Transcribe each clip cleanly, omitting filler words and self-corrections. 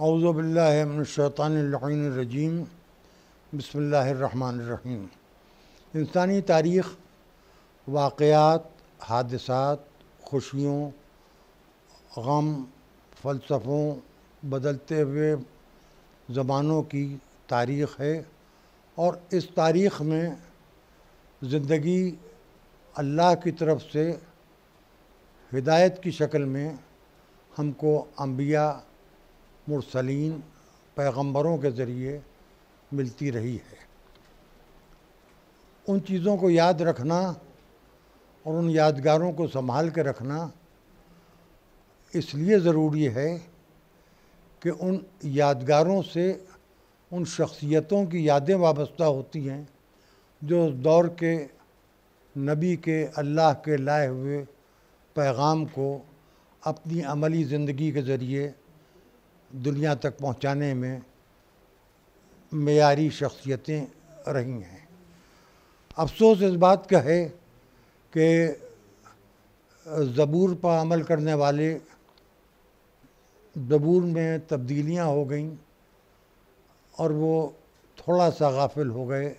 اعوذ باللہ من الشیطان اللعین الرجیم بسم اللہ الرحمن الرحیم۔ انسانی تاریخ واقعات، حادثات، خوشیوں، غم، فلسفوں، بدلتے ہوئے زمانوں کی تاریخ ہے، اور اس تاریخ میں زندگی اللہ کی طرف سے ہدایت کی شکل میں ہم کو انبیاء، مرسلین، پیغمبروں کے ذریعے ملتی رہی ہے۔ ان چیزوں کو یاد رکھنا اور ان یادگاروں کو سنبھال کے رکھنا اس لیے ضروری ہے کہ ان یادگاروں سے ان شخصیتوں کی یادیں وابستہ ہوتی ہیں جو اس دور کے نبی کے، اللہ کے لائے ہوئے پیغام کو اپنی عملی زندگی کے ذریعے دنیا تک پہنچانے میں معیاری شخصیتیں رہی ہیں۔ افسوس اس بات کا ہے کہ زبور پر عمل کرنے والے زبور میں تبدیلیاں ہو گئیں اور وہ تھوڑا سا غافل ہو گئے،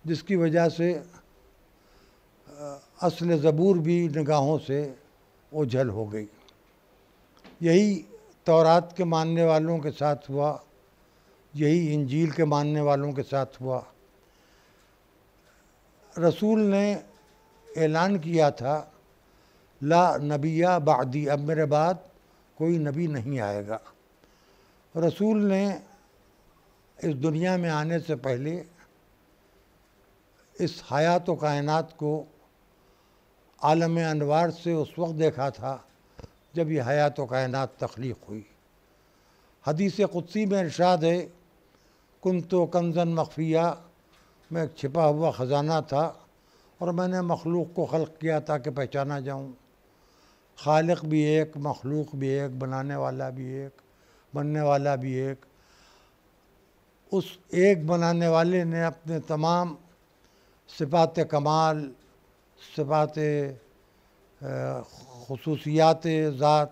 جس کی وجہ سے اصل زبور بھی نگاہوں سے اوجھل ہو گئی۔ یہی تورات کے ماننے والوں کے ساتھ ہوا، یہی انجیل کے ماننے والوں کے ساتھ ہوا۔ رسول نے اعلان کیا تھا، لا نبی بعدی، اب میرے بعد کوئی نبی نہیں آئے گا۔ رسول نے اس دنیا میں آنے سے پہلے اس حیات و کائنات کو عالم انوار سے اس وقت دیکھا تھا جب یہ حیات و کائنات تخلیق ہوئی۔ حدیث قدسی میں ارشاد ہے، کنت کنزا مخفیہ، میں ایک چھپا ہوا خزانہ تھا اور میں نے مخلوق کو خلق کیا تاکہ پہچانا جاؤں۔ خالق بھی ایک، مخلوق بھی ایک، بنانے والا بھی ایک، بننے والا بھی ایک۔ اس ایک بنانے والے نے اپنے تمام صفات کمال، صفات خصوصیات ذات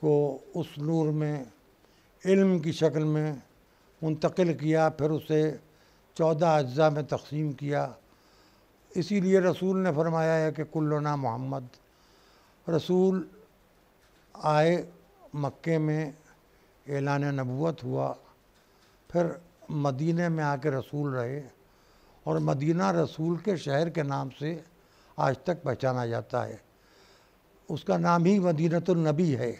کو اس نور میں علم کی شکل میں منتقل کیا، پھر اسے 14 اجزاء میں تقسیم کیا۔ اسی لیے رسول نے فرمایا ہے کہ کلنا محمد۔ رسول آئے، مکے میں اعلان نبوت ہوا، پھر مدینہ میں آ کے رسول رہے، اور مدینہ رسول کے شہر کے نام سے آج تک پہچانا جاتا ہے۔ اس کا نام ہی مدینۃ النبی ہے،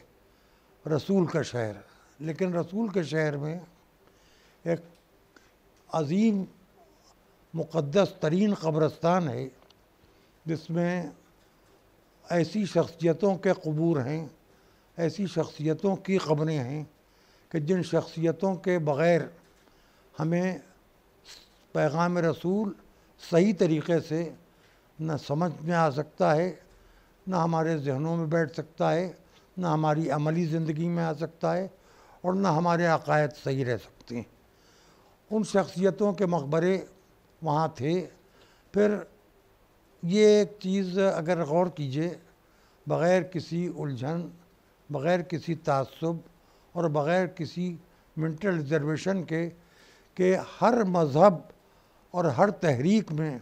رسول کا شہر۔ لیکن رسول کے شہر میں ایک عظیم مقدس ترین قبرستان ہے جس میں ایسی شخصیتوں کے قبور ہیں، ایسی شخصیتوں کی قبریں ہیں کہ جن شخصیتوں کے بغیر ہمیں پیغام رسول صحیح طریقے سے نہ سمجھ میں آ سکتا ہے، نہ ہمارے ذہنوں میں بیٹھ سکتا ہے، نہ ہماری عملی زندگی میں آ سکتا ہے، اور نہ ہمارے عقائد صحیح رہ سکتے ہیں۔ ان شخصیتوں کے مقبرے وہاں تھے۔ پھر یہ ایک چیز اگر غور کیجئے، بغیر کسی الجھن، بغیر کسی تعصب اور بغیر کسی منٹل ریزرویشن کے، کہ ہر مذہب اور ہر تحریک میں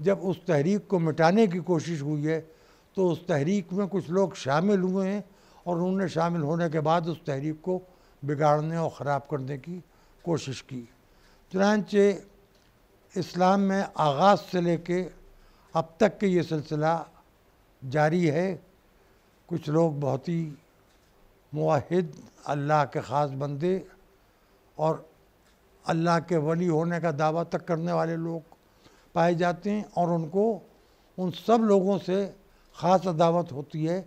جب اس تحریک کو مٹانے کی کوشش ہوئی ہے تو اس تحریک میں کچھ لوگ شامل ہوئے ہیں، اور انہوں نے شامل ہونے کے بعد اس تحریک کو بگاڑنے اور خراب کرنے کی کوشش کی۔ چنانچہ اسلام میں آغاز سے لے کے اب تک کے یہ سلسلہ جاری ہے۔ کچھ لوگ بہت ہی موحد، اللہ کے خاص بندے اور اللہ کے ولی ہونے کا دعویٰ تک کرنے والے لوگ پائے جاتے ہیں، اور ان کو ان سب لوگوں سے خاص عداوت ہوتی ہے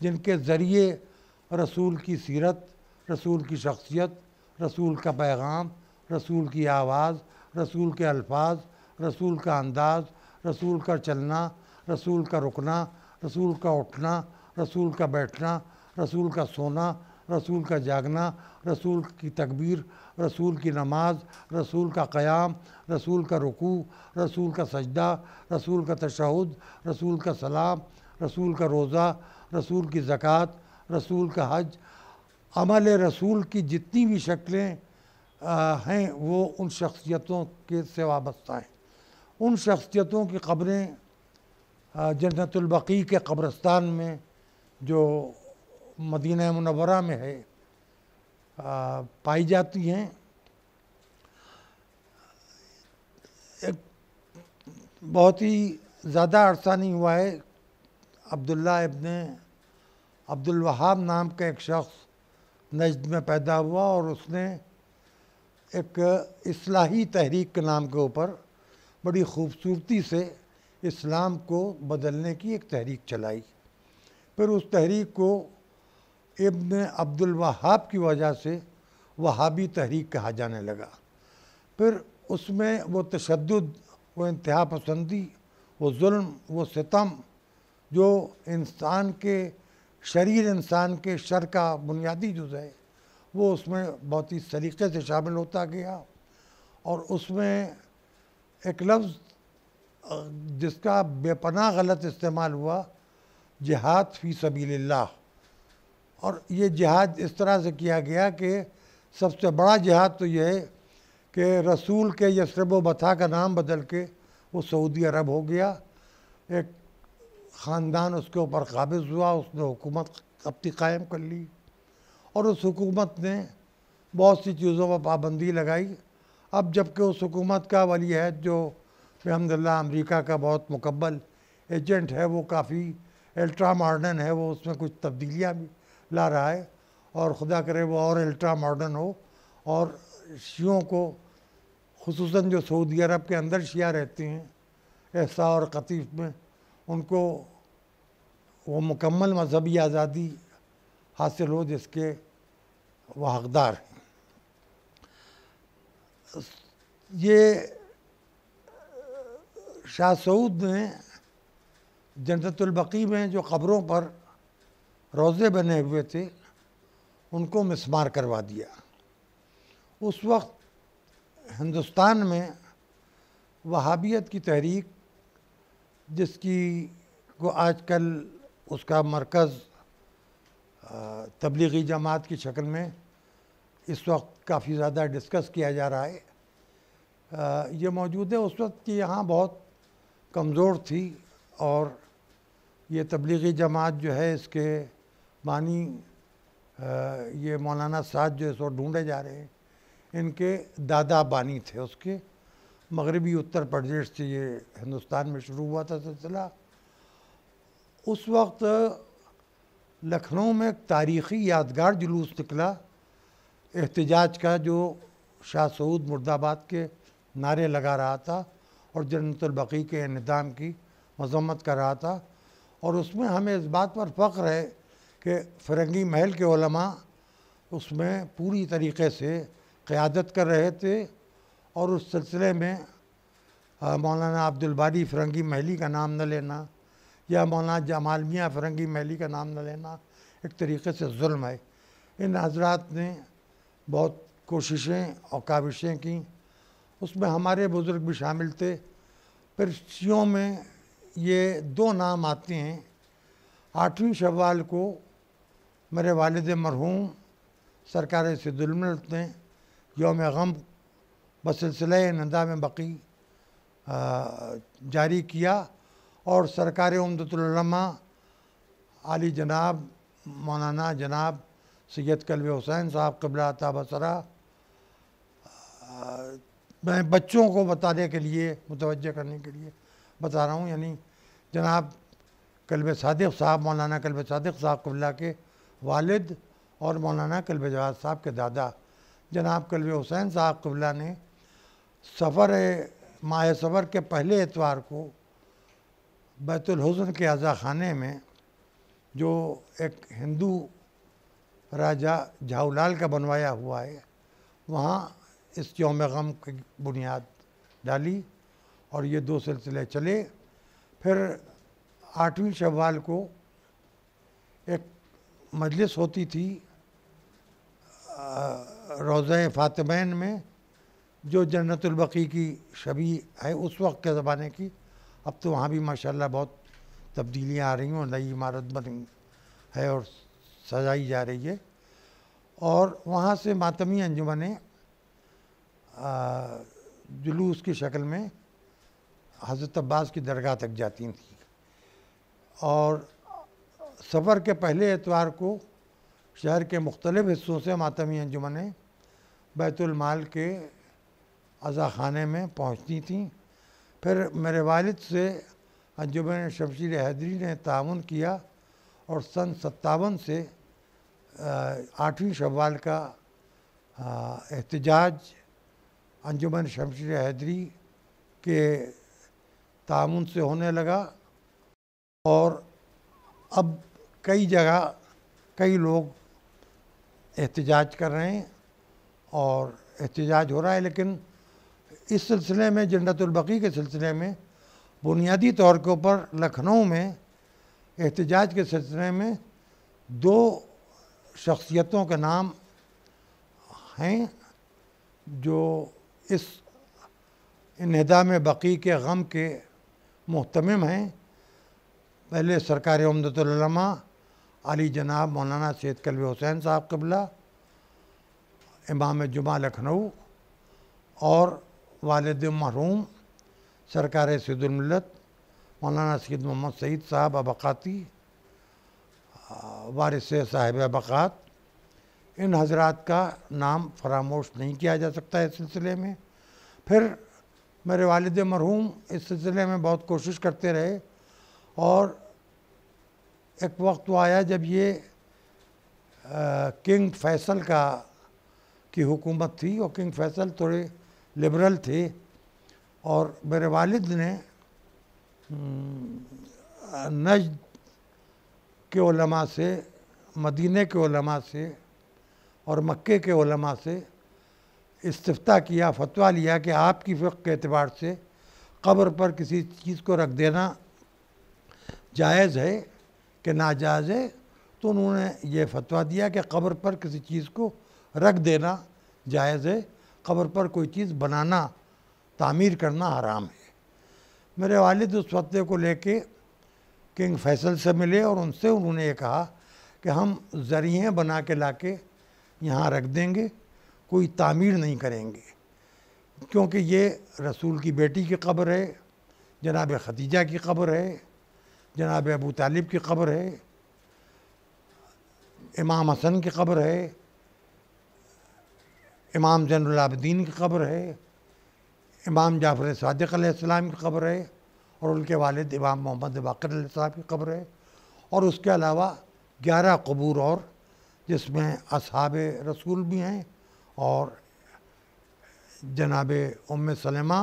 جن کے ذریعے رسول کی سیرت، رسول کی شخصیت، رسول کا پیغام، رسول کی آواز، رسول کے الفاظ، رسول کا انداز، رسول کا چلنا، رسول کا رکنا، رسول کا اٹھنا، رسول کا بیٹھنا، رسول کا سونا، رسول کا جاگنا، رسول کی تکبیر، رسول کی نماز، رسول کا قیام، رسول کا رکوع، رسول کا سجدہ، رسول کا تشہد، رسول کا سلام، رسول کا روزہ، رسول کی زکوٰۃ، رسول کا حج، عمل رسول کی جتنی بھی شکلیں ہیں وہ ان شخصیتوں کے سے وابستہ ہیں. ان شخصیتوں کی قبریں جنت البقیع کے قبرستان میں جو مدینہ منورہ میں ہے پائی جاتی ہیں. ایک بہت ہی زیادہ عرصہ نہیں ہوا ہے، عبداللہ ابن عبد الوہاب نام کا ایک شخص نجد میں پیدا ہوا اور اس نے ایک اصلاحی تحریک کے نام کے اوپر بڑی خوبصورتی سے اسلام کو بدلنے کی ایک تحریک چلائی. پھر اس تحریک کو ابن عبد الوہاب کی وجہ سے وہابی تحریک کہا جانے لگا. پھر اس میں وہ تشدد، وہ انتہا پسندی، وہ ظلم، وہ ستم جو انسان کے شریر انسان کے شر کا بنیادی جز ہے وہ اس میں بہت ہی سلیقے سے شامل ہوتا گیا. اور اس میں ایک لفظ جس کا بے پناہ غلط استعمال ہوا، جہاد فی سبیل اللہ. اور یہ جہاد اس طرح سے کیا گیا کہ سب سے بڑا جہاد تو یہ ہے کہ رسول کے یثرب و بطحا کا نام بدل کے وہ سعودی عرب ہو گیا. ایک خاندان اس کے اوپر قابض ہوا، اس نے حکومت اپنی قائم کر لی اور اس حکومت نے بہت سی چیزوں پر پابندی لگائی. اب جب کہ اس حکومت کا ولی عہد جو الحمدللہ امریکہ کا بہت مقبل ایجنٹ ہے، وہ کافی الٹرا ماڈرن ہے، وہ اس میں کچھ تبدیلیاں بھی لا رہا ہے اور خدا کرے وہ اور الٹرا ماڈرن ہو اور شیعوں کو، خصوصاً جو سعودی عرب کے اندر شیعہ رہتے ہیں احسا اور قطیف میں، ان کو وہ مکمل مذہبی آزادی حاصل ہو جس کے وہ حقدار ہیں. یہ شاہ سعود نے جنت البقیع میں جو قبروں پر روضے بنے ہوئے تھے ان کو مسمار کروا دیا. اس وقت ہندوستان میں وہابیت کی تحریک، جس کی کو آج کل اس کا مرکز تبلیغی جماعت کی شکل میں اس وقت کافی زیادہ ڈسکس کیا جا رہا ہے، یہ موجود ہے. اس وقت کی یہاں بہت کمزور تھی اور یہ تبلیغی جماعت جو ہے اس کے بانی یہ مولانا سعد جو اس وقت ڈھونڈے جا رہے ہیں، ان کے دادا بانی تھے. اس کے مغربی اتر پردیش سے یہ ہندوستان میں شروع ہوا تھا سلسلہ. اس وقت لکھنؤ میں ایک تاریخی یادگار جلوس نکلا احتجاج کا، جو شاہ سعود مرد آباد کے نعرے لگا رہا تھا اور جنت البقیع کے انہدام کی مذمت کر رہا تھا. اور اس میں ہمیں اس بات پر فخر ہے کہ فرنگی محل کے علماء اس میں پوری طریقے سے قیادت کر رہے تھے. اور اس سلسلے میں مولانا عبد الباری فرنگی محلی کا نام نہ لینا یا مولانا جمال میاں فرنگی محلی کا نام نہ لینا ایک طریقے سے ظلم ہے. ان حضرات نے بہت کوششیں اور کاوشیں کیں، اس میں ہمارے بزرگ بھی شامل تھے. پھر شیعوں میں یہ دو نام آتے ہیں. 8ویں شوال کو میرے والد مرحوم سرکار سید الملت نے یوم غم بسلسلہ انہدام بقیع جاری کیا اور سرکار عمدۃ العلماء عالی جناب مولانا جناب سید کلب حسین صاحب قبلہ عطا بصرہ، میں بچوں کو بتانے کے لیے، متوجہ کرنے کے لیے بتا رہا ہوں، یعنی جناب کلب صادق صاحب، مولانا کلب صادق صاحب قبلہ کے والد اور مولانا کلب جواد صاحب کے دادا جناب کلب حسین صاحب قبلہ نے ماہ سفر کے پہلے اتوار کو بیت الحزن کے عزا خانے میں، جو ایک ہندو راجہ جھاؤلال کا بنوایا ہوا ہے، وہاں اس یوم غم کی بنیاد ڈالی اور یہ دو سلسلے چلے. پھر 8ویں شوال کو ایک مجلس ہوتی تھی روضہ فاطمین میں، جو جنت البقیع کی شبیہ ہے اس وقت کے زمانے کی. اب تو وہاں بھی ماشاءاللہ بہت تبدیلیاں آ رہی ہیں اور نئی عمارت بنی ہے اور سجائی جا رہی ہے. اور وہاں سے ماتمی انجمنیں جلوس کی شکل میں حضرت عباس کی درگاہ تک جاتی تھیں، اور سفر کے پہلے اتوار کو شہر کے مختلف حصوں سے ماتمی انجمنیں بیت المال کے عزا خانے میں پہنچتی تھیں۔ پھر میرے والد سے انجمن شمشیر حیدری نے تعاون کیا اور سن 57 سے 8ویں شوال کا احتجاج انجمن شمشیر حیدری کے تعاون سے ہونے لگا، اور اب کئی جگہ کئی لوگ احتجاج کر رہے ہیں اور احتجاج ہو رہا ہے، لیکن اس سلسلے میں جنت البقیع کے سلسلے میں بنیادی طور کے اوپر لکھنؤ میں احتجاج کے سلسلے میں 2 شخصیتوں کے نام ہیں جو اس انہدام بقیع کے غم کے محتمم ہیں۔ پہلے سرکار عمدۃ العلماء علی جناب مولانا سید کلب حسین صاحب قبلہ امام جمعہ لکھنؤ، اور والد مرحوم سرکار سید الملت مولانا سید محمد سعید صاحب ابقاتی، وارث صاحب ابقات۔ ان حضرات کا نام فراموش نہیں کیا جا سکتا اس سلسلے میں۔ پھر میرے والد مرحوم اس سلسلے میں بہت کوشش کرتے رہے، اور ایک وقت وہ آیا جب یہ کنگ فیصل کی حکومت تھی، اور کنگ فیصل تھوڑے لبرل تھے، اور میرے والد نے نجد کے علماء سے، مدینہ کے علماء سے اور مکے کے علماء سے استفتاء کیا، فتویٰ لیا کہ آپ کی فقہ کے اعتبار سے قبر پر کسی چیز کو رکھ دینا جائز ہے کہ ناجائز ہے۔ تو انہوں نے یہ فتویٰ دیا کہ قبر پر کسی چیز کو رکھ دینا جائز ہے، قبر پر کوئی چیز بنانا، تعمیر کرنا حرام ہے۔ میرے والد اس فتوے کو لے کے کنگ فیصل سے ملے، اور ان سے انہوں نے یہ کہا کہ ہم ذریعے بنا کے لا کے یہاں رکھ دیں گے، کوئی تعمیر نہیں کریں گے، کیونکہ یہ رسول کی بیٹی کی قبر ہے، جناب خدیجہ کی قبر ہے، جناب ابو طالب کی قبر ہے، امام حسن کی قبر ہے، امام زین العابدین کی قبر ہے، امام جعفر صادق علیہ السلام کی قبر ہے، اور ان کے والد امام محمد باقر علیہ السلام کی قبر ہے، اور اس کے علاوہ 11 قبور اور، جس میں اصحاب رسول بھی ہیں اور جناب ام سلمہ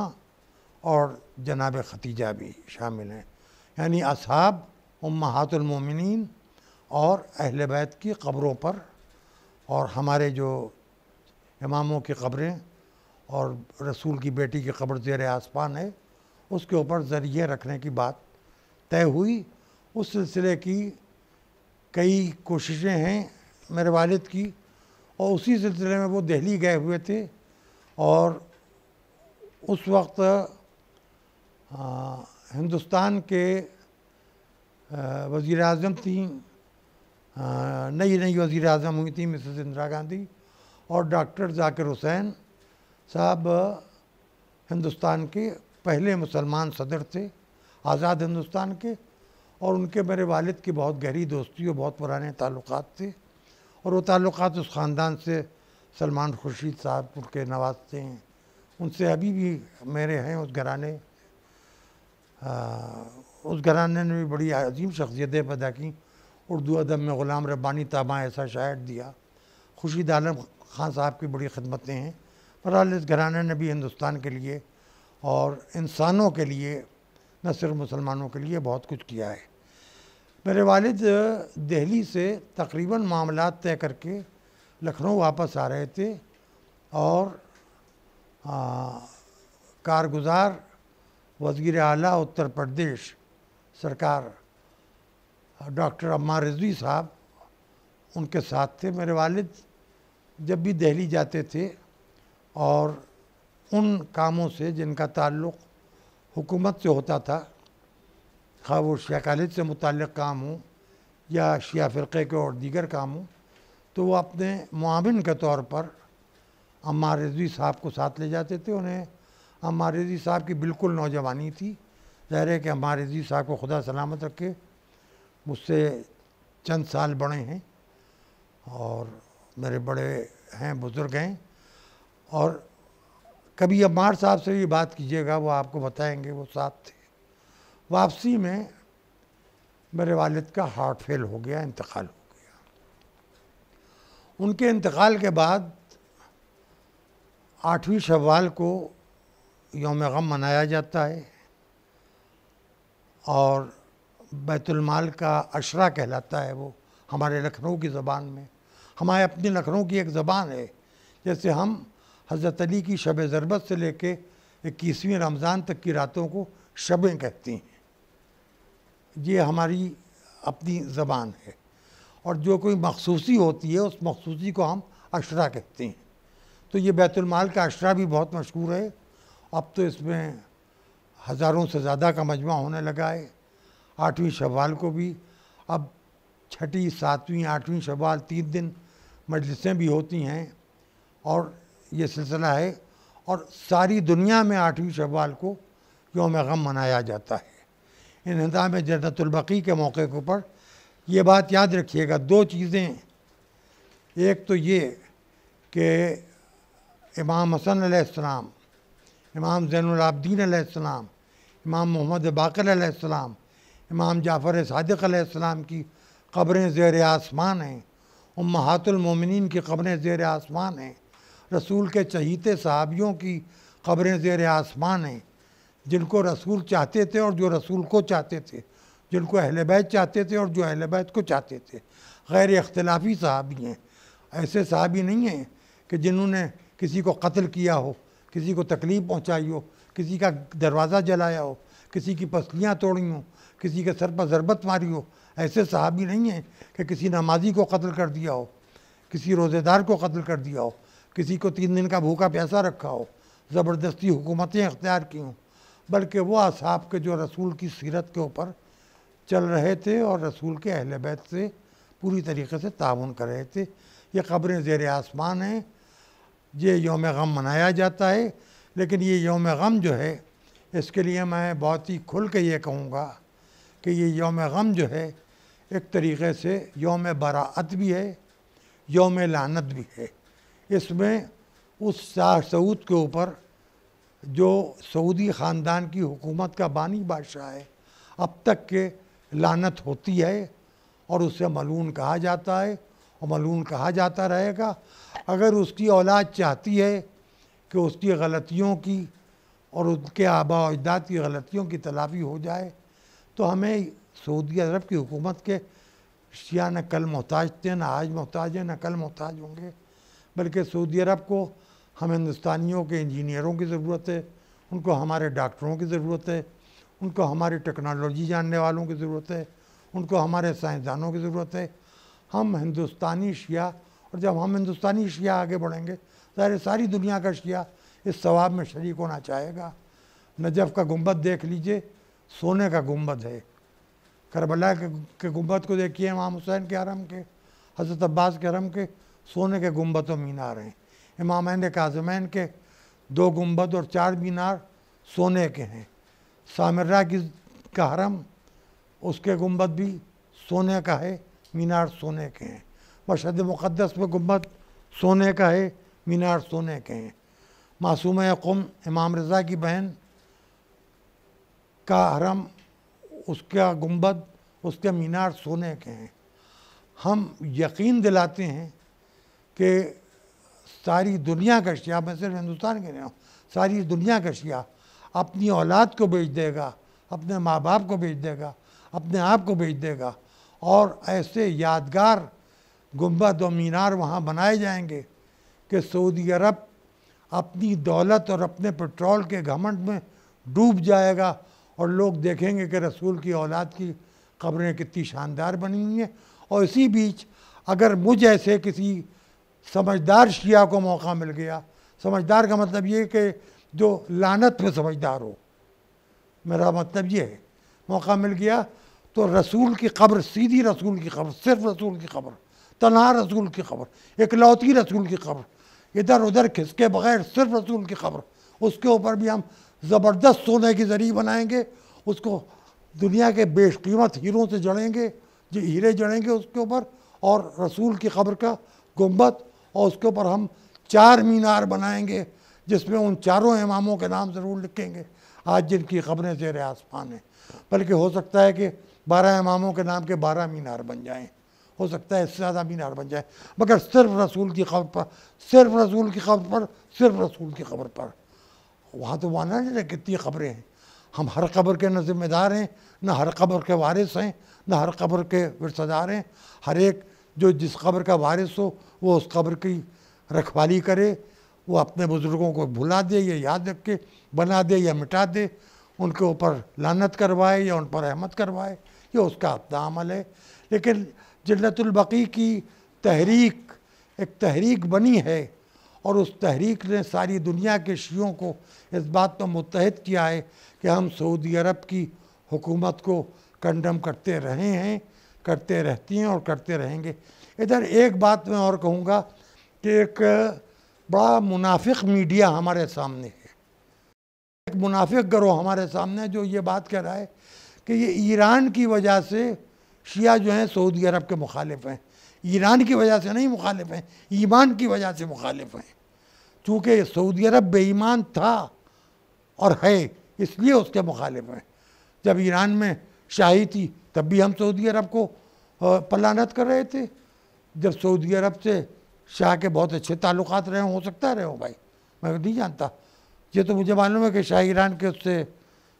اور جناب خدیجہ بھی شامل ہیں، یعنی اصحاب امہات المومنین اور اہل بیت کی قبروں پر، اور ہمارے جو اماموں کی قبریں اور رسول کی بیٹی کی قبر زیر آسمان ہے، اس کے اوپر ذریعے رکھنے کی بات طے ہوئی۔ اس سلسلے کی کئی کوششیں ہیں میرے والد کی، اور اسی سلسلے میں وہ دہلی گئے ہوئے تھے، اور اس وقت ہندوستان کے وزیر اعظم تھیں، نئی وزیر اعظم ہوئی تھیں مسز اندرا گاندھی، اور ڈاکٹر ذاکر حسین صاحب ہندوستان کے پہلے مسلمان صدر تھے، آزاد ہندوستان کے، اور ان کے میرے والد کی بہت گہری دوستی اور بہت پرانے تعلقات تھے، اور وہ تعلقات اس خاندان سے سلمان خورشید صاحب ان کے نواستے ہیں، ان سے ابھی بھی میرے ہیں۔ اس گھرانے نے بھی بڑی عظیم شخصیتیں پیدا کی، اردو ادب میں غلام ربانی طامہ ایسا شاعر دیا، خورشید عالم خان صاحب کی بڑی خدمتیں ہیں۔ بہرحال اس گھرانے نے بھی ہندوستان کے لیے اور انسانوں کے لیے، نہ صرف مسلمانوں کے لیے، بہت کچھ کیا ہے۔ میرے والد دہلی سے تقریباً معاملات طے کر کے لکھنؤ واپس آ رہے تھے، اور کارگزار وزیر اعلیٰ اتر پردیش سرکار ڈاکٹر عمار رضوی صاحب ان کے ساتھ تھے۔ میرے والد جب بھی دہلی جاتے تھے اور ان کاموں سے جن کا تعلق حکومت سے ہوتا تھا، خواہ وہ شیعہ کالج سے متعلق کام ہوں یا شیعہ فرقے کے اور دیگر کام ہوں، تو وہ اپنے معاون کے طور پر عمار رضوی صاحب کو ساتھ لے جاتے تھے. انہیں عمار رضوی صاحب کی بالکل نوجوانی تھی. ظاہر ہے کہ عمار رضوی صاحب کو خدا سلامت رکھے، مجھ سے چند سال بڑے ہیں اور میرے بڑے ہیں، بزرگ ہیں. اور کبھی عمار صاحب سے یہ بات کیجیے گا، وہ آپ کو بتائیں گے، وہ ساتھ تھے. واپسی میں میرے والد کا ہارٹ فیل ہو گیا، انتقال ہو گیا. ان کے انتقال کے بعد 8ویں شوال کو یوم غم منایا جاتا ہے اور بیت المال کا عشرہ کہلاتا ہے وہ ہمارے لکھنؤ کی زبان میں. ہمارے اپنے لکھنؤ کی ایک زبان ہے، جیسے ہم حضرت علی کی شب ضربت سے لے کے 21ویں رمضان تک کی راتوں کو شبیں کہتے ہیں. یہ ہماری اپنی زبان ہے. اور جو کوئی مخصوصی ہوتی ہے اس مخصوصی کو ہم عشرہ کہتے ہیں. تو یہ بیت المال کا عشرہ بھی بہت مشہور ہے. اب تو اس میں ہزاروں سے زیادہ کا مجمع ہونے لگا ہے. 8ویں شوال کو بھی اب 6، 7، 8ویں شوال 3 دن مجلسیں بھی ہوتی ہیں اور یہ سلسلہ ہے. اور ساری دنیا میں 8ویں شوال کو یوم غم منایا جاتا ہے. انہدام جنت البقیع کے موقع کے اوپر یہ بات یاد رکھیے گا، 2 چیزیں. ایک تو یہ کہ امام حسن علیہ السلام، امام زین العابدین علیہ السلام، امام محمد باقر علیہ السلام، امام جعفر صادق علیہ السلام کی قبریں زیر آسمان ہیں. امہات المومنین کی قبریں زیر آسمان ہیں. رسول کے چہیتے صحابیوں کی قبریں زیر آسمان ہیں، جن کو رسول چاہتے تھے اور جو رسول کو چاہتے تھے، جن کو اہل بیت چاہتے تھے اور جو اہل بیت کو چاہتے تھے. غیر اختلافی صحابی ہیں. ایسے صحابی نہیں ہیں کہ جنہوں نے کسی کو قتل کیا ہو، کسی کو تکلیف پہنچائی ہو، کسی کا دروازہ جلایا ہو، کسی کی پسلیاں توڑی ہوں، کسی کے سر پر ضربت ماری ہو. ایسے صحابی نہیں ہیں کہ کسی نمازی کو قتل کر دیا ہو، کسی روزے دار کو قتل کر دیا ہو، کسی کو 3 دن کا بھوکا پیاسا رکھا ہو، زبردستی حکومتیں اختیار کی ہوں. بلکہ وہ اصحاب کے جو رسول کی سیرت کے اوپر چل رہے تھے اور رسول کے اہل بیت سے پوری طریقے سے تعاون کر رہے تھے. یہ قبریں زیر آسمان ہیں. یہ یوم غم منایا جاتا ہے. لیکن یہ یوم غم جو ہے، اس کے لیے میں بہت ہی کھل کے یہ کہوں گا کہ یہ یوم غم جو ہے ایک طریقے سے یوم براعت بھی ہے، یوم لعنت بھی ہے. اس میں اس شاہ سعود کے اوپر جو سعودی خاندان کی حکومت کا بانی بادشاہ ہے، اب تک کہ لعنت ہوتی ہے اور اسے ملعون کہا جاتا ہے اور ملعون کہا جاتا رہے گا. اگر اس کی اولاد چاہتی ہے کہ اس کی غلطیوں کی اور ان کے آباء و اجداد کی غلطیوں کی تلافی ہو جائے تو ہمیں سعودی عرب کی حکومت کے شیعہ نہ کل محتاج تھے، نہ آج محتاج ہیں، نہ کل محتاج ہوں گے. بلکہ سعودی عرب کو ہم ہندوستانیوں کے انجینئروں کی ضرورت ہے، ان کو ہمارے ڈاکٹروں کی ضرورت ہے، ان کو ہماری ٹیکنالوجی جاننے والوں کی ضرورت ہے، ان کو ہمارے سائنسدانوں کی ضرورت ہے. ہم ہندوستانی شیعہ، اور جب ہم ہندوستانی شیعہ آگے بڑھیں گے، ظاہر ساری دنیا کا شیعہ اس ثواب میں شریک ہونا چاہے گا. نجف کا گنبد دیکھ لیجئے، سونے کا گنبد ہے. کربلا کے گنبد کو دیکھیے، امام حسین کے حرم کے، حضرت عباس کے حرم کے سونے کے گنبد و مینار ہیں. امامین کاظمین کے 2 گنبد اور 4 مینار سونے کے ہیں. سامرہ کا حرم، اس کے گنبد بھی سونے کا ہے، مینار سونے کے ہیں. مشہد مقدس میں گنبد سونے کا ہے، مینار سونے کے ہیں. معصومہ قم امام رضا کی بہن کا حرم، اس کا گنبد، اس کے مینار سونے کے ہیں. ہم یقین دلاتے ہیں کہ ساری دنیا کا شیعہ، میں صرف ہندوستان کے نہیں ہوں، ساری دنیا کا شیعہ اپنی اولاد کو بیچ دے گا، اپنے ماں باپ کو بیچ دے گا، اپنے آپ کو بیچ دے گا، اور ایسے یادگار گنبد و مینار وہاں بنائے جائیں گے کہ سعودی عرب اپنی دولت اور اپنے پٹرول کے گھمنڈ میں ڈوب جائے گا اور لوگ دیکھیں گے کہ رسول کی اولاد کی قبریں کتنی شاندار بنی ہوئی ہیں. اور اسی بیچ اگر مجھ ایسے کسی سمجھدار شیعہ کو موقع مل گیا، سمجھدار کا مطلب یہ کہ جو لعنت میں سمجھدار ہو، میرا مطلب یہ ہے، موقع مل گیا تو رسول کی قبر، سیدھی رسول کی قبر، صرف رسول کی قبر، تنہا رسول کی قبر، اکلوتی رسول کی قبر، ادھر ادھر کھسکے بغیر صرف رسول کی قبر، اس کے اوپر بھی ہم زبردست سونے کی زری بنائیں گے، اس کو دنیا کے بیش قیمت ہیروں سے جڑیں گے، ہیرے جڑیں گے اس کے اوپر، اور رسول کی قبر کا گنبد، اور اس کے اوپر ہم 4 مینار بنائیں گے جس میں ان چاروں اماموں کے نام ضرور لکھیں گے آج جن کی قبریں زیر آسمان ہیں، بلکہ ہو سکتا ہے کہ 12 اماموں کے نام کے 12 مینار بن جائیں، ہو سکتا ہے اس سے زیادہ مینار بن جائیں، مگر صرف رسول کی قبر پر، صرف رسول کی قبر پر، صرف رسول کی قبر پر۔ وہاں تو مانا نہیں کتنی قبریں ہیں، ہم ہر قبر کے نہ ذمہ دار ہیں، نہ ہر قبر کے وارث ہیں، نہ ہر قبر کے ورثہ دار ہیں، ہر ایک جو جس قبر کا وارث ہو وہ اس قبر کی رکھوالی کرے، وہ اپنے بزرگوں کو بھلا دے یا یاد رکھ کے بنا دے یا مٹا دے، ان کے اوپر لعنت کروائے یا ان پر رحمت کروائے، یہ اس کا اپنا عمل ہے۔ لیکن جنت البقیع کی تحریک ایک تحریک بنی ہے، اور اس تحریک نے ساری دنیا کے شیعوں کو اس بات پر متحد کیا ہے کہ ہم سعودی عرب کی حکومت کو کنڈم کرتے رہے ہیں، کرتے رہتی ہیں اور کرتے رہیں گے۔ ادھر ایک بات میں اور کہوں گا کہ ایک بڑا منافق میڈیا ہمارے سامنے ہے، ایک منافق گروہ ہمارے سامنے ہے جو یہ بات کہہ رہا ہے کہ یہ ایران کی وجہ سے شیعہ جو ہیں سعودی عرب کے مخالف ہیں۔ ایران کی وجہ سے نہیں مخالف ہیں، ایمان کی وجہ سے مخالف ہیں، چونکہ سعودی عرب بے ایمان تھا اور ہے، اس لیے اس کے مخالف ہیں۔ جب ایران میں شاہی تھی تب بھی ہم سعودی عرب کو پلانت کر رہے تھے، جب سعودی عرب سے شاہ کے بہت اچھے تعلقات رہے ہو سکتا ہے رہے ہو بھائی، میں نہیں جانتا، یہ تو مجھے معلوم ہے کہ شاہ ایران کے اس سے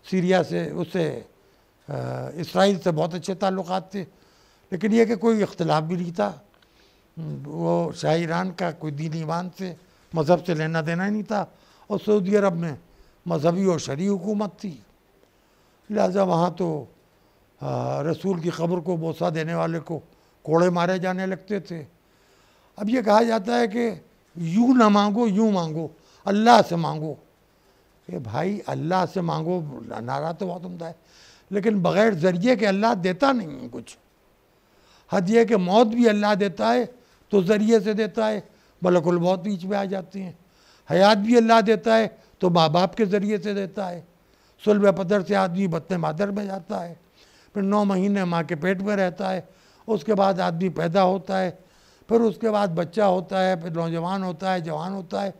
سیریا سے اس سے اسرائیل سے بہت اچھے تعلقات تھے، لیکن یہ کہ کوئی اختلاف بھی نہیں تھا، وہ شاہ ایران کا کوئی دین ایمان سے مذہب سے لینا دینا ہی نہیں تھا، اور سعودی عرب میں مذہبی اور شرعی حکومت تھی، لہٰذا وہاں تو رسول کی قبر کو بوسہ دینے والے کو کوڑے مارے جانے لگتے تھے۔ اب یہ کہا جاتا ہے کہ یوں نہ مانگو یوں مانگو، اللہ سے مانگو، کہ بھائی اللہ سے مانگو، نعرہ تو بہت عمدہ ہے، لیکن بغیر ذریعے کے اللہ دیتا نہیں ہے کچھ۔ حد یہ کہ موت بھی اللہ دیتا ہے تو ذریعے سے دیتا ہے، ملک الموت بیچ میں آ جاتی ہیں، حیات بھی اللہ دیتا ہے تو ماں باپ کے ذریعے سے دیتا ہے، صلب پدر سے آدمی بطن مادر میں جاتا ہے، پھر 9 مہینے ماں کے پیٹ میں رہتا ہے، اس کے بعد آدمی پیدا ہوتا ہے، پھر اس کے بعد بچہ ہوتا ہے، پھر نوجوان ہوتا ہے، جوان ہوتا ہے،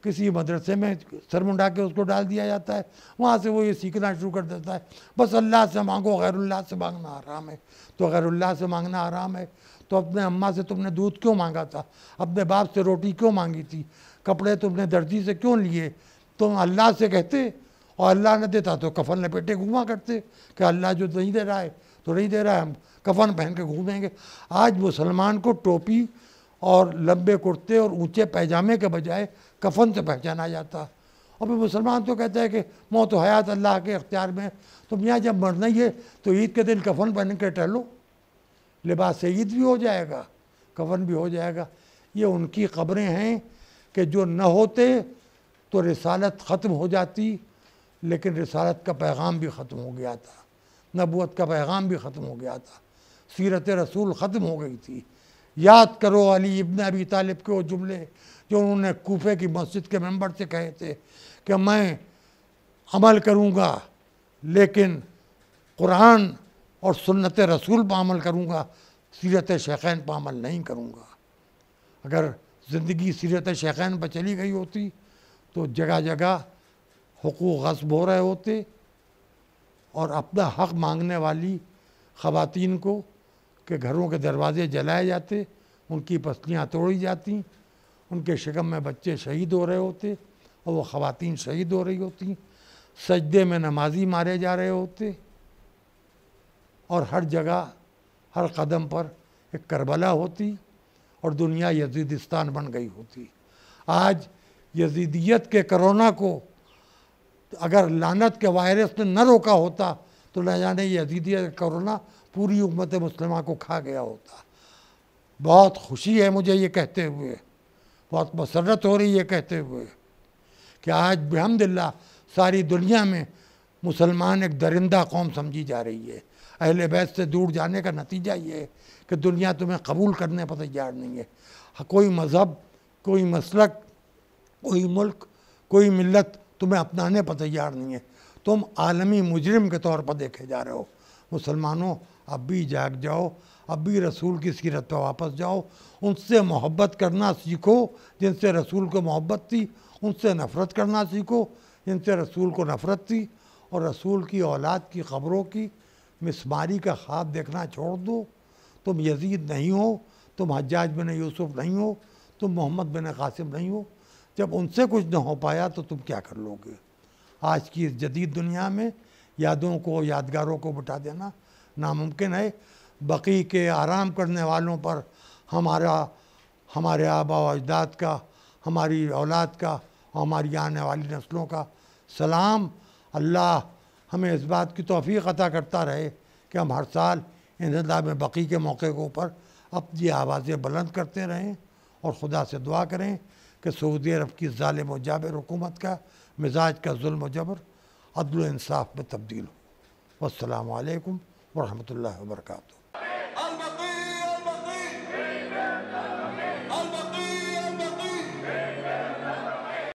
کسی مدرسے میں سر منڈا کے اس کو ڈال دیا جاتا ہے، وہاں سے وہ یہ سیکھنا شروع کر دیتا ہے، بس اللہ سے مانگو، غیر اللہ سے مانگنا حرام ہے۔ تو غیر اللہ سے مانگنا حرام ہے تو اپنے اماں سے تم نے دودھ کیوں مانگا تھا، اپنے باپ سے روٹی کیوں مانگی تھی، کپڑے تم نے درزی سے کیوں لیے، تم اللہ سے کہتے اور اللہ نہ دیتا تو کفن لپیٹے گھوما کرتے کہ اللہ جو نہیں دے رہا ہے تو نہیں دے رہا ہے، ہم کفن پہن کے گھومیں گے۔ آج مسلمان کو ٹوپی اور لمبے کرتے اور اونچے پیجامے کے بجائے کفن سے پہچانا جاتا، اور پھر مسلمان تو کہتا ہے کہ موت و حیات اللہ کے اختیار میں، تم یہاں جب مرنا ہی ہے تو عید کے دن کفن پہن کے ٹہلو، لباس عید بھی ہو جائے گا، کفن بھی ہو جائے گا۔ یہ ان کی قبریں ہیں کہ جو نہ ہوتے تو رسالت ختم ہو جاتی، لیکن رسالت کا پیغام بھی ختم ہو گیا تھا، نبوت کا پیغام بھی ختم ہو گیا تھا، سیرت رسول ختم ہو گئی تھی۔ یاد کرو علی ابن ابی طالب کے وہ جملے جو انہوں نے کوفے کی مسجد کے ممبر سے کہے تھے کہ میں عمل کروں گا لیکن قرآن اور سنت رسول پر عمل کروں گا، سیرت شیخین پر عمل نہیں کروں گا۔ اگر زندگی سیرت شیخین پر چلی گئی ہوتی تو جگہ جگہ حقوق غصب ہو رہے ہوتے، اور اپنا حق مانگنے والی خواتین کو کہ گھروں کے دروازے جلائے جاتے، ان کی پسلیاں توڑی جاتی، ان کے شکم میں بچے شہید ہو رہے ہوتے اور وہ خواتین شہید ہو رہی ہوتی، سجدے میں نمازی مارے جا رہے ہوتے، اور ہر جگہ ہر قدم پر ایک کربلا ہوتی اور دنیا یزیدستان بن گئی ہوتی۔ آج یزیدیت کے کرونا کو اگر لعنت کے وائرس نے نہ روکا ہوتا تو نہ جانے یزیدیت کا کرونا پوری امت مسلمہ کو کھا گیا ہوتا۔ بہت خوشی ہے مجھے یہ کہتے ہوئے، بہت مسرت ہو رہی ہے یہ کہتے ہوئے کہ آج بحمداللہ ساری دنیا میں مسلمان ایک درندہ قوم سمجھی جا رہی ہے۔ اہل بیت سے دور جانے کا نتیجہ یہ ہے کہ دنیا تمہیں قبول کرنے پر تیار نہیں ہے، کوئی مذہب، کوئی مسلک، کوئی ملک، کوئی ملت تمہیں اپنانے پر تیار نہیں ہے، تم عالمی مجرم کے طور پر دیکھے جا رہے ہو۔ مسلمانوں اب بھی جاگ جاؤ، اب بھی رسول کی سیرت پہ واپس جاؤ، ان سے محبت کرنا سیکھو جن سے رسول کو محبت تھی، ان سے نفرت کرنا سیکھو جن سے رسول کو نفرت تھی، اور رسول کی اولاد کی قبروں کی مسماری کا خواب دیکھنا چھوڑ دو۔ تم یزید نہیں ہو، تم حجاج بن یوسف نہیں ہو، تم محمد بن قاسم نہیں ہو۔ جب ان سے کچھ نہ ہو پایا تو تم کیا کر لو گے؟ آج کی اس جدید دنیا میں یادوں کو، یادگاروں کو مٹا دینا ناممکن ہے۔ بقی کے آرام کرنے والوں پر ہمارے آبا و اجداد کا، ہماری اولاد کا اور ہماری آنے والی نسلوں کا سلام۔ اللہ ہمیں اس بات کی توفیق عطا کرتا رہے کہ ہم ہر سال انہدام بقی کے موقع کے اوپر اپنی آوازیں بلند کرتے رہیں، اور خدا سے دعا کریں کہ سعودی عرب کی ظالم و جابر حکومت کا مزاج کا ظلم و جبر عدل و انصاف میں تبدیل ہو۔ والسلام علیکم ورحمۃ اللہ وبرکاتہ۔